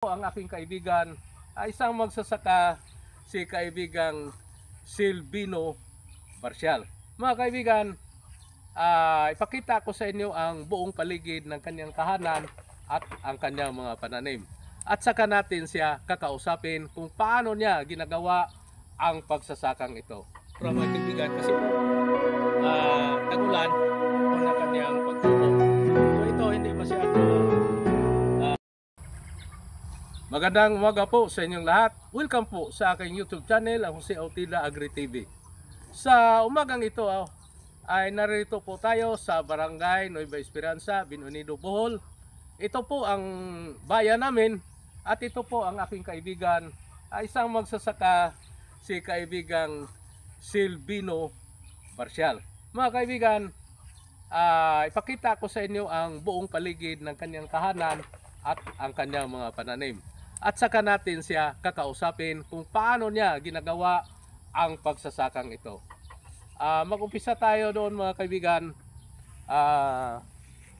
Ang aking kaibigan ay isang magsasaka, si kaibigang Silvino Marcial. Mga kaibigan, ipakita ko sa inyo ang buong paligid ng kanyang tahanan at ang kanyang mga pananim. At saka natin siya kakausapin kung paano niya ginagawa ang pagsasakang ito. Pero mga kaibigan, kasi tagulan na kanyang pagtubo. So ito hindi masyado. Magandang umaga po sa inyong lahat. Welcome po sa aking YouTube channel, ang Jose Autila Agri TV. Sa umagang ito ay narito po tayo sa Barangay Nueva Esperanza, Binondo, Bohol. Ito po ang bayan namin at ito po ang aking kaibigan, ay isang magsasaka, si kaibigang Silvino Marcial. Mga kaibigan, ipakita ko sa inyo ang buong paligid ng kanyang tahanan at ang kanyang mga pananim. At saka natin siya kakausapin kung paano niya ginagawa ang pagsasakang ito. Mag-umpisa tayo doon mga kaibigan.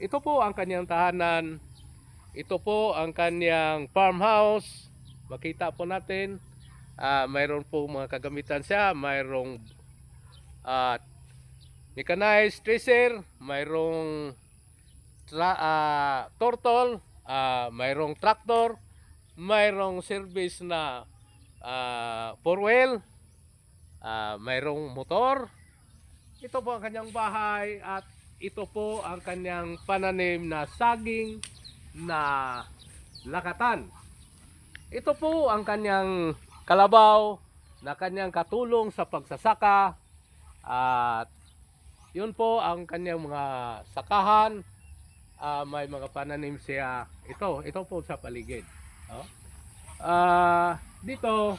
Ito po ang kanyang tahanan. Ito po ang kanyang farmhouse. Makita po natin. Mayroon po mga kagamitan siya. Mayroong mechanized tracer. Mayroong turtle. Mayroong tractor. Mayroong service na 4-wheel, mayroong motor. Ito po ang kanyang bahay at ito po ang kanyang pananim na saging na lakatan. Ito po ang kanyang kalabaw na kanyang katulong sa pagsasaka at yun po ang kanyang mga sakahan. May mga pananim siya. Ito po sa paligid. Dito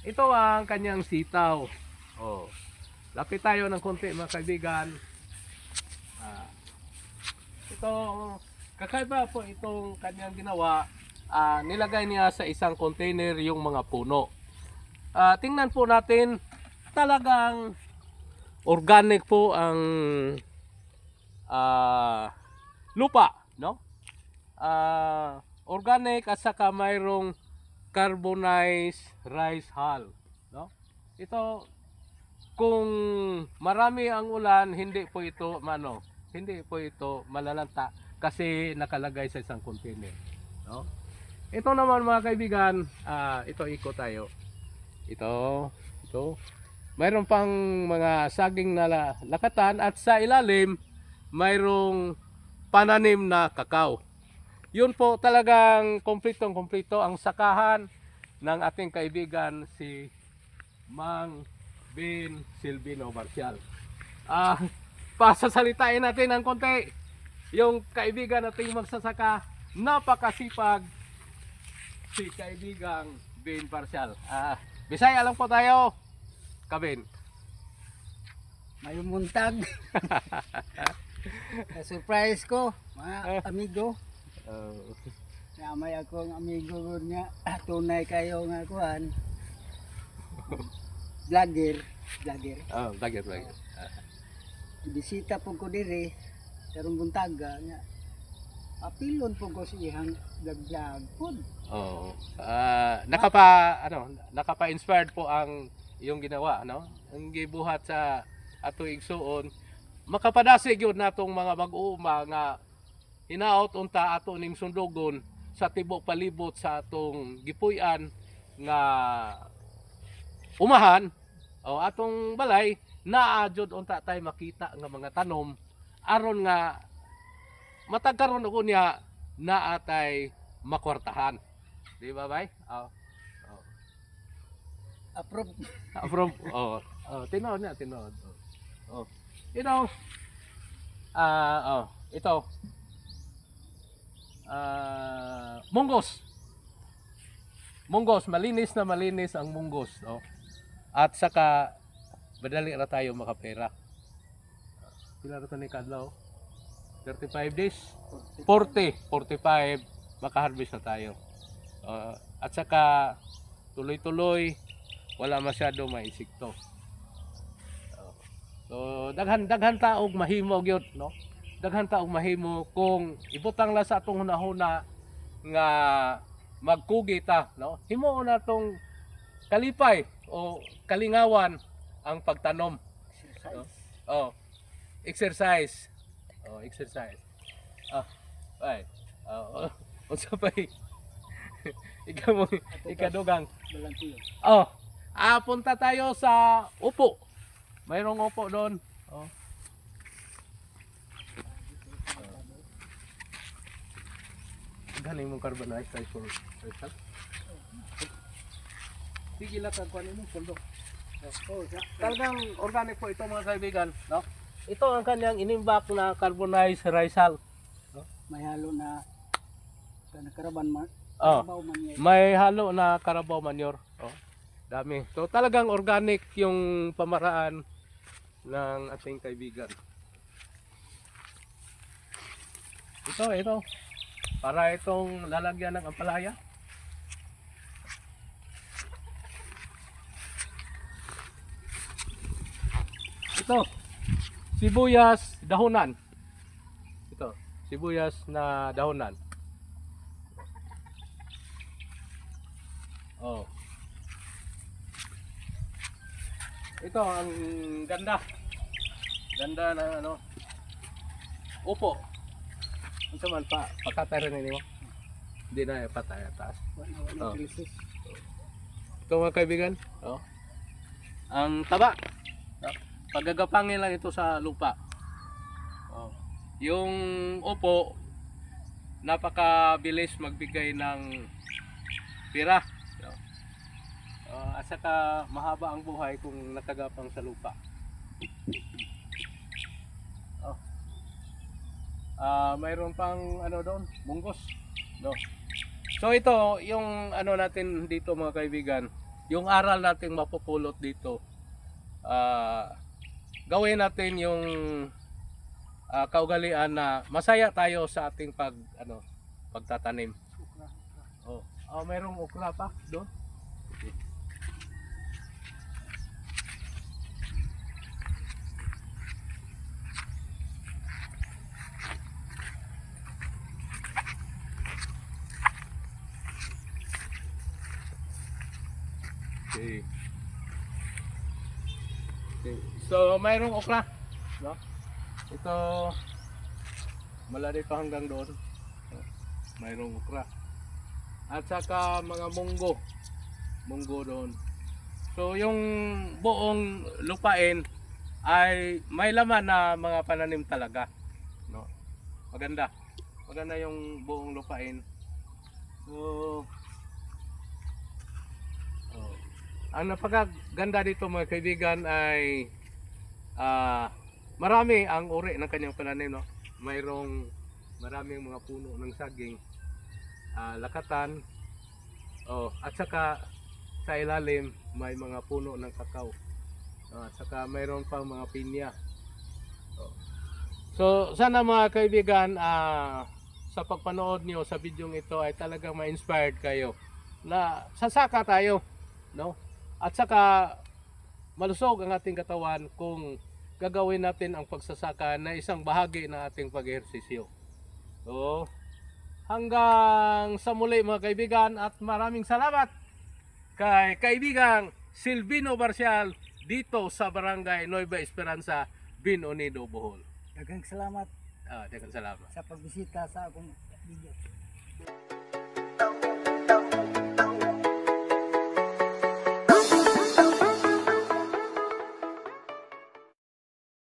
ito ang kanyang sitaw. Lapit tayo ng konti mga kaibigan. Ito kakaiba po itong kanyang ginawa. Nilagay niya sa isang container yung mga puno. Tingnan po natin, talagang organic po ang lupa, no? Organic at saka mayroong carbonized rice hull, no? Ito, kung marami ang ulan, hindi po ito malalanta kasi nakalagay sa isang container, no? Ito naman mga kaibigan, ito ikot tayo. Ito mayroon pang mga saging na lakatan at sa ilalim mayroong pananim na kakao. Yun po talagang kompleto ang sakahan ng ating kaibigan si Mang Ben Silvino Marcial. Pasasalitain natin ng konti yung kaibigan nating magsasaka, napakasipag, si kaibigang Ben Marcial. Bisaya lang po tayo, Kabin. Mayong muntag. Surprise ko, mga amigo. May akong amigo nga tunay kayo nga kuan. Vlogger. Vlogger. Bisita po ko diri karong buntaga nga. Apilon po ko siyang vlog pod. Nakapa-inspired po ang iyong ginawa, no? Ang gibuhat sa ato igsuon, makapadasig yun natong mga mag-uuma nga hinaot unta ato ning sundugon sa tibok palibot sa atong gipuy-an nga umahan o atong balay, naa jud unta tay makita nga mga tanom aron nga matagkaron og unya naa tay makwartahan. Di ba bay? Approve. Tinood. Ito munggos, malinis ang munggos, no? At saka madali ra tayo makapera. Pila ra to ni kadlaw? 35 days, 45 makaharvest na tayo. At saka tuloy-tuloy, wala masyado maisikto. So daghan taog mahimog yun, no? daghan ta og mahimo kung ibutang la sa atong hunahuna nga magkugi ta, no? Himuon na tong kalipay o kalingawan ang pagtanom. No? Oh, exercise. Oh, exercise. Ah, ay. Oh, unsa pa ikaw mo ikadugang. Balantiyo. Oh, punta tayo sa upo. Mayroong upo doon. Oh. Galing mong carbonized rice for yourself. Sige lang ang kunin mo, pundo. Oh, Talagang organic po ito mga kaibigan. No? Ito ang kanyang inimbak na carbonized rice hull. may halo na karaban man. Oh, Karabaw man yun. may halo na Carabao manure. Oh, dami. So talagang organic yung pamaraan ng ating kaibigan. Ito. Para itong lalagyan ng ampalaya. Ito, sibuyas dahonan. Ito, sibuyas na dahonan. Oh. Ito ang ganda. Ganda na ano. Upo. Unsa man pakatay rin nimo? Hindi na patay taas. Wala Oh. krisis. Ito mga kaibigan, oh. Ang taba. No? Paggagapangin lang ito sa lupa. Oh. Yung upo napakabilis magbigay ng pira. No? At saka mahaba ang buhay kung nakagapang sa lupa. Oh. Mayroon pang ano doon, munggos. No. So ito, yung ano natin dito mga kaibigan, yung aral nating mapupulot dito. Gawin natin yung kaugalian na masaya tayo sa ating pagtatanim. Oh, mayroong okra pa doon. Okay. Okay. So mayroong okra, no? Ito malari pa hanggang doon. Mayroong okra. At saka mga munggo doon. So yung buong lupain ay may laman na mga pananim talaga, no? Maganda. Maganda yung buong lupain. So ang napakaganda dito mga kaibigan ay marami ang uri ng kanyang pananim, no? Maraming mga puno ng saging, lakatan, at saka sa ilalim may mga puno ng kakao, at saka mayroon pang mga pinya. So sana mga kaibigan, sa pagpanood niyo sa video ito ay talagang ma-inspired kayo na sasaka tayo, no? At saka malusog ang ating katawan kung gagawin natin ang pagsasaka na isang bahagi ng ating pag-ehersisyo. So, hanggang sa muli mga kaibigan, at maraming salamat kay kaibigang Silvino Barcial dito sa Barangay Nueva Esperanza, Bin Unido, Bohol. Daghang salamat Daghang salamat. sa pagbisita sa akong video.